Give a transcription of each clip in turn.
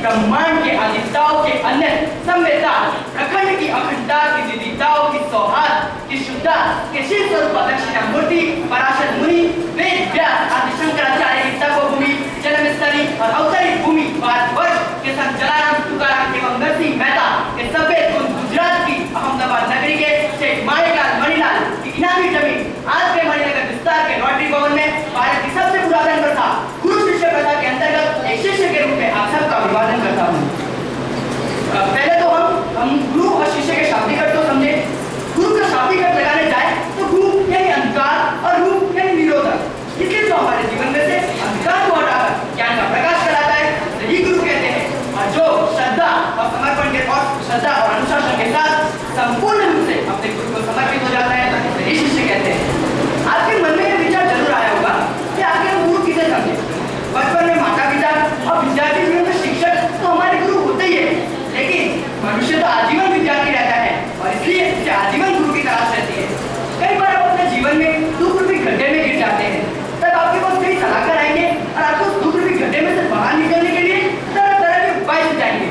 ब्रह्मांड के आदिताओं के अन्य संवेदता, प्रखंड की अखंडता की विविधताओं की सौहार्द की शुद्धता के शिव स्वरूप दक्षिणामूर्ति पराशर मुनि वेद व्यास आदि शंकराचार्य की तपोभूमि जन्मस्थली और अवतरित भूमि भारतवर्ष के संत जलाराम तुकाराम एवं नरसिंह मेहता के सफेद गुजरात की अहमदाबाद नगरी के शेख माणिकलाल मणिलाल की इनामी जमीन आज के मणिनगर विस्तार के रोटरी भवन में भारत की सबसे पुरातन प्रथा गुरु शिष्य प्रथा के अंतर्गत एक शिष्य के रूप में आप सबका अभिवादन करता हूँ। पहले तो हम गुरु और शिष्य के शाब्दिक अर्थ को समझे। गुरु का शाब्दिक अर्थ लगाने जाए तो गुरु यानी अंधकार और रूप यानी निरोधक, इसलिए तो हमारे जीवन में से अंधकार को हटाकर ज्ञान का प्रकाश कराता है, यही गुरु कहते हैं। और जो श्रद्धा और समर्पण के और श्रद्धा और अनुशासन के साथ संपूर्ण रूप से अपने गुरु को समर्पित हो जाता है, यही शिष्य कहते हैं। आपके मन में यह विचार जरूर आया होगा कि आखिर हम गुरु किसे समझे। बचपन में माता पिता और विद्यार्थी जीवन में शिक्षक तो हमारे गुरु होते ही है, लेकिन मनुष्य तो आजीवन विद्यार्थी रहता है और इसलिए उसे आजीवन गुरु की तलाश रहती है। कई बार आप अपने जीवन में दुख रूपी गड्ढे में गिर जाते हैं, तब आपके पास कई सलाहकार आएंगे और आपको उस दुख रूपी गड्ढे में से बाहर निकलने के लिए तरह तरह के उपाय सुझाएंगे।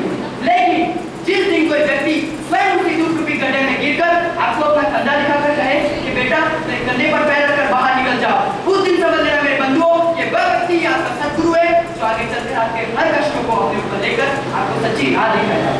लेकिन जिस दिन कोई व्यक्ति स्वयं उसी दुख रूपी गड्ढे में गिरकर आपको अपना कंधा दिखाकर कहे कि बेटा मेरे कंधे पर पैर रखकर बाहर निकल जाओ, उस दिन समझ लेना मेरे बंधुओं ये वह व्यक्ति आपका सद्गुरु है जो आगे चलकर आपके हर कष्टों को अपने ऊपर लेकर आपको सच्ची राह दिखाएगा।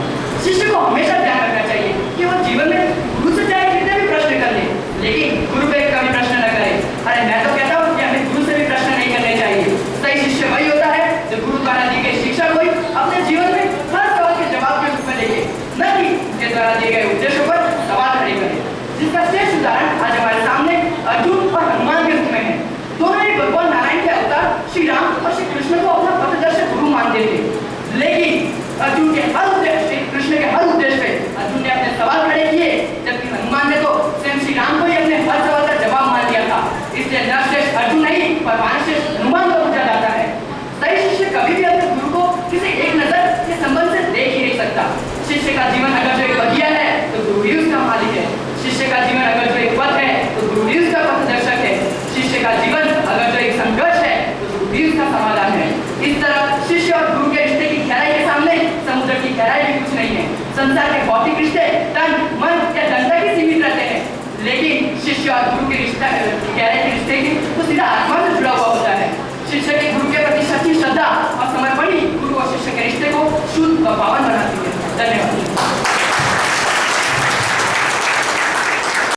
शिष्य को हमेशा ध्यान रखना चाहिए कि वो जीवन में गुरु से चाहे कितने भी प्रश्न कर ले, लेकिन गुरु पे कभी प्रश्न न करे। अरे मैं तो कहता हूँ कि हमें गुरु से भी प्रश्न नहीं करने चाहिए। सही शिष्य वही होता है जो गुरु द्वारा दी गई शिक्षा को अपने जीवन में हर सवाल के जवाब के रूप में लेके, न कि उनके द्वारा दिए गए उपदेशों पर सवाल खड़े करे। जिसका श्रेष्ठ उदाहरण आज हमारे सामने अर्जुन और हनुमान के रूप में है। दोनों ही भगवान नारायण के अवतार श्री राम और श्री कृष्ण को अपना पथदर्शक गुरु मानते थे, लेकिन अर्जुन के हर उद्देश्य श्री कृष्ण के हर उद्देश्य पे अर्जुन ने अपने सवाल खड़े किए, जबकि हनुमान ने तो स्वयं श्री राम को ही अपने हर सवाल का जवाब मान लिया था। इसलिए नरश्रेष्ठ अर्जुन नहीं पर मानश्रेष्ठ हनुमान को पूछा जाता है। सही शिष्य कभी भी अपने गुरु को किसी एक नजर के संबंध से देख ही नहीं सकता। शिष्य का जीवन अगर जो एक बगिया है तो गुरु ही उसका मालिक है। शिष्य का जीवन अगर जो एक पथ है तो गुरु ही उसका पथदर्शक है। शिष्य का जीवन अगर जो एक संघर्ष है तो गुरु ही उसका समाधान है। इस तरह शिष्य और गुरु के रिश्ते की गहराई के सामने समुद्र की गहराई भी कुछ नहीं है। संसार के भौतिक रिश्ते तन मन या धन तक ही सीमित रहते हैं, लेकिन शिष्य और गुरु के रिश्ते गहराई के रिश्ते की तो सीधा आत्मा से जुड़ा हुआ होता है। शिष्य के गुरु के प्रति सच्ची श्रद्धा और समर्पण ही गुरु और शिष्य के रिश्ते को शुद्ध व पावन